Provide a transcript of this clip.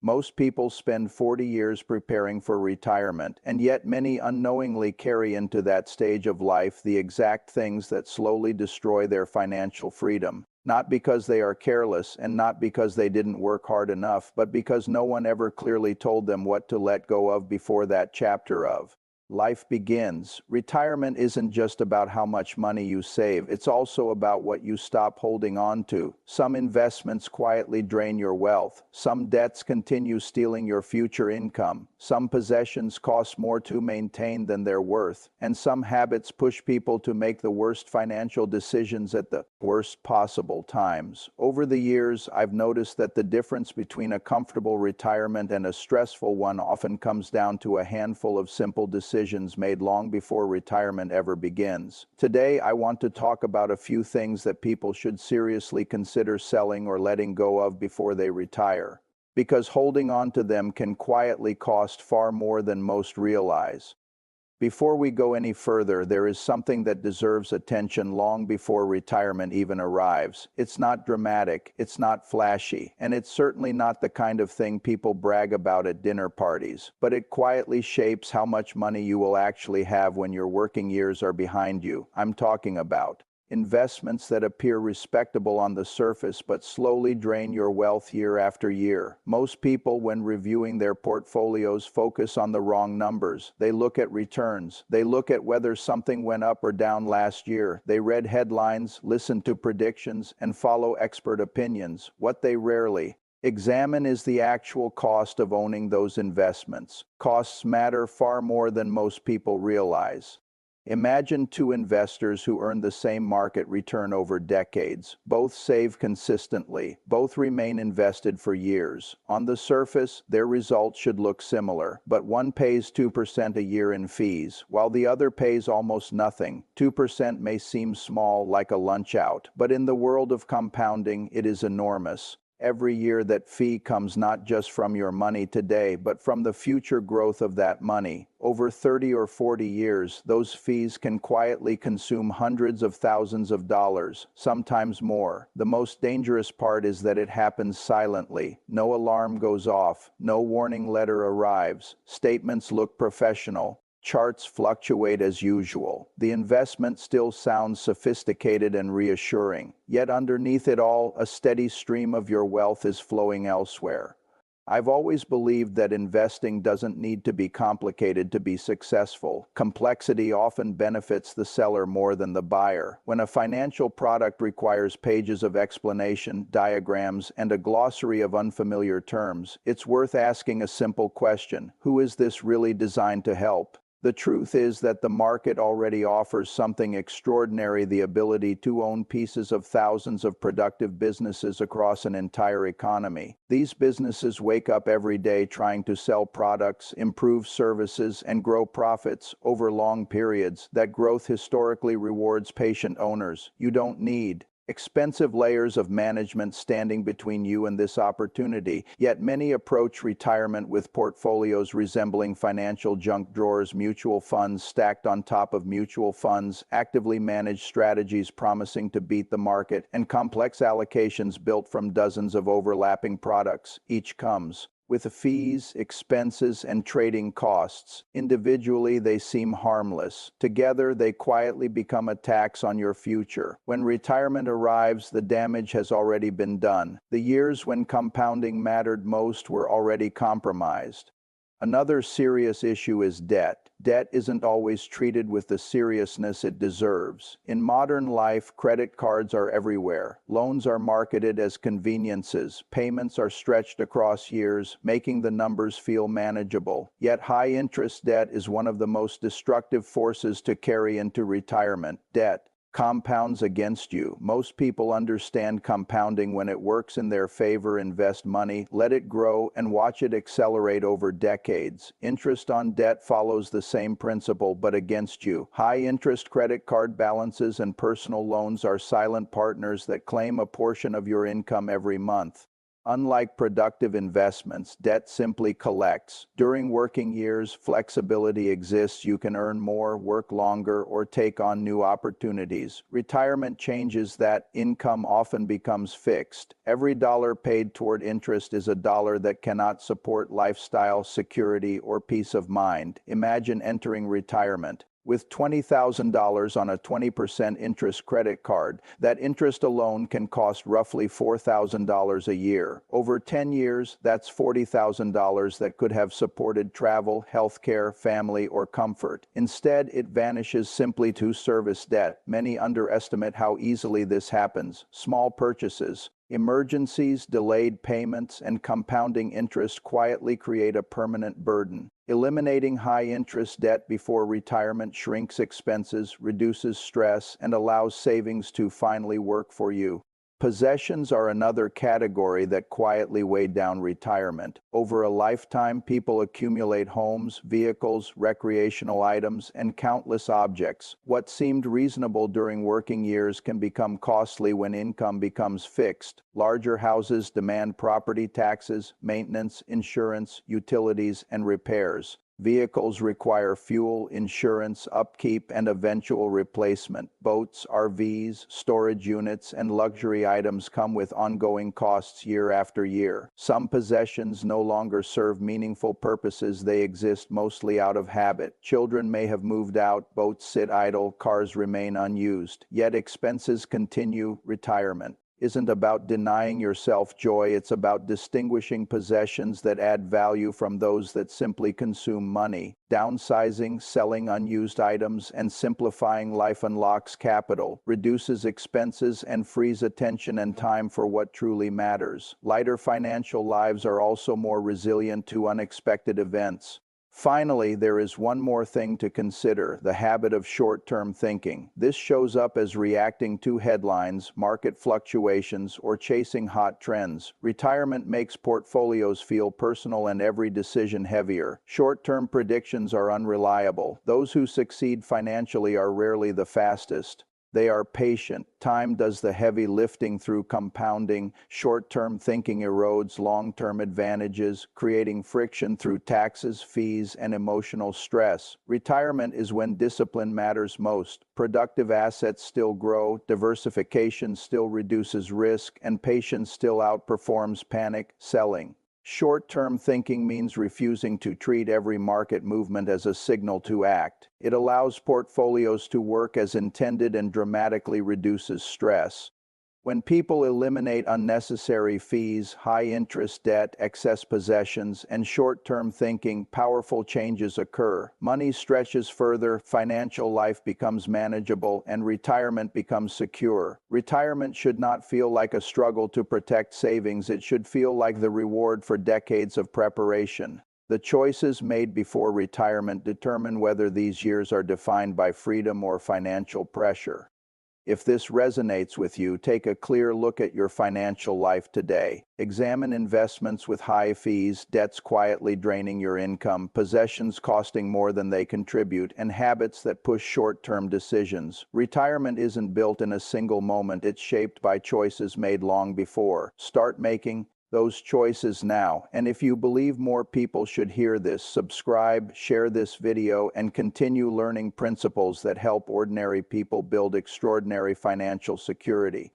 Most people spend 40 years preparing for retirement, and yet many unknowingly carry into that stage of life the exact things that slowly destroy their financial freedom. Not because they are careless and not because they didn't work hard enough, but because no one ever clearly told them what to let go of before that chapter of life begins. Retirement isn't just about how much money you save, it's also about what you stop holding on to. Some investments quietly drain your wealth, some debts continue stealing your future income, some possessions cost more to maintain than they're worth, and some habits push people to make the worst financial decisions at the worst possible times. Over the years, I've noticed that the difference between a comfortable retirement and a stressful one often comes down to a handful of simple decisions made long before retirement ever begins. Today, I want to talk about a few things that people should seriously consider selling or letting go of before they retire, because holding on to them can quietly cost far more than most realize. Before we go any further, there is something that deserves attention long before retirement even arrives. It's not dramatic, it's not flashy, and it's certainly not the kind of thing people brag about at dinner parties, but it quietly shapes how much money you will actually have when your working years are behind you. I'm talking about investments that appear respectable on the surface but slowly drain your wealth year after year. Most people, when reviewing their portfolios, focus on the wrong numbers. They look at returns. They look at whether something went up or down last year. They read headlines, listen to predictions, and follow expert opinions. What they rarely examine is the actual cost of owning those investments. Costs matter far more than most people realize. Imagine two investors who earn the same market return over decades. Both save consistently. Both remain invested for years. On the surface, their results should look similar, but one pays 2% a year in fees, while the other pays almost nothing. 2% may seem small, like a lunch out, but in the world of compounding, it is enormous. Every year that fee comes not just from your money today, but from the future growth of that money. Over 30 or 40 years, those fees can quietly consume hundreds of thousands of dollars, sometimes more. The most dangerous part is that it happens silently. No alarm goes off, no warning letter arrives, statements look professional, charts fluctuate as usual. The investment still sounds sophisticated and reassuring, yet underneath it all, a steady stream of your wealth is flowing elsewhere. I've always believed that investing doesn't need to be complicated to be successful. Complexity often benefits the seller more than the buyer. When a financial product requires pages of explanation, diagrams, and a glossary of unfamiliar terms, it's worth asking a simple question: who is this really designed to help? The truth is that the market already offers something extraordinary: the ability to own pieces of thousands of productive businesses across an entire economy. These businesses wake up every day trying to sell products, improve services, and grow profits over long periods. That growth historically rewards patient owners. You don't need expensive layers of management standing between you and this opportunity. Yet many approach retirement with portfolios resembling financial junk drawers: mutual funds stacked on top of mutual funds, actively managed strategies promising to beat the market, and complex allocations built from dozens of overlapping products. Each comes with fees, expenses, and trading costs. Individually, they seem harmless. Together, they quietly become a tax on your future. When retirement arrives, the damage has already been done. The years when compounding mattered most were already compromised. Another serious issue is debt. Debt isn't always treated with the seriousness it deserves. In modern life, credit cards are everywhere. Loans are marketed as conveniences. Payments are stretched across years, making the numbers feel manageable. Yet high-interest debt is one of the most destructive forces to carry into retirement. Debt compounds against you. Most people understand compounding when it works in their favor. Invest money, let it grow, and watch it accelerate over decades. Interest on debt follows the same principle, but against you. High-interest credit card balances and personal loans are silent partners that claim a portion of your income every month. Unlike productive investments, debt simply collects. During working years, flexibility exists. You can earn more, work longer, or take on new opportunities. Retirement changes that. Income often becomes fixed. Every dollar paid toward interest is a dollar that cannot support lifestyle, security, or peace of mind. Imagine entering retirement with $20,000 on a 20% interest credit card. That interest alone can cost roughly $4,000 a year. Over 10 years, that's $40,000 that could have supported travel, healthcare, family, or comfort. Instead, it vanishes simply to service debt. Many underestimate how easily this happens. Small purchases, emergencies, delayed payments, and compounding interest quietly create a permanent burden. Eliminating high-interest debt before retirement shrinks expenses, reduces stress, and allows savings to finally work for you. Possessions are another category that quietly weigh down retirement. Over a lifetime, people accumulate homes, vehicles, recreational items, and countless objects. What seemed reasonable during working years can become costly when income becomes fixed. Larger houses demand property taxes, maintenance, insurance, utilities, and repairs. Vehicles require fuel, insurance, upkeep, and eventual replacement. Boats, RVs, storage units, and luxury items come with ongoing costs year after year. Some possessions no longer serve meaningful purposes. They exist mostly out of habit. Children may have moved out, boats sit idle, cars remain unused. Yet expenses continue. Retirement isn't about denying yourself joy, it's about distinguishing possessions that add value from those that simply consume money. Downsizing, selling unused items, and simplifying life unlocks capital, reduces expenses, and frees attention and time for what truly matters. Lighter financial lives are also more resilient to unexpected events. Finally, there is one more thing to consider: the habit of short-term thinking. This shows up as reacting to headlines, market fluctuations, or chasing hot trends. Retirement makes portfolios feel personal and every decision heavier. Short-term predictions are unreliable. Those who succeed financially are rarely the fastest. They are patient. Time does the heavy lifting through compounding. Short-term thinking erodes long-term advantages, creating friction through taxes, fees, and emotional stress. Retirement is when discipline matters most. Productive assets still grow, diversification still reduces risk, and patience still outperforms panic selling. Short-term thinking means refusing to treat every market movement as a signal to act. It allows portfolios to work as intended and dramatically reduces stress. When people eliminate unnecessary fees, high-interest debt, excess possessions, and short-term thinking, powerful changes occur. Money stretches further, financial life becomes manageable, and retirement becomes secure. Retirement should not feel like a struggle to protect savings. It should feel like the reward for decades of preparation. The choices made before retirement determine whether these years are defined by freedom or financial pressure. If this resonates with you, take a clear look at your financial life today. Examine investments with high fees, debts quietly draining your income, possessions costing more than they contribute, and habits that push short-term decisions. Retirement isn't built in a single moment. It's shaped by choices made long before. Start making those choices now. And if you believe more people should hear this, subscribe, share this video, and continue learning principles that help ordinary people build extraordinary financial security.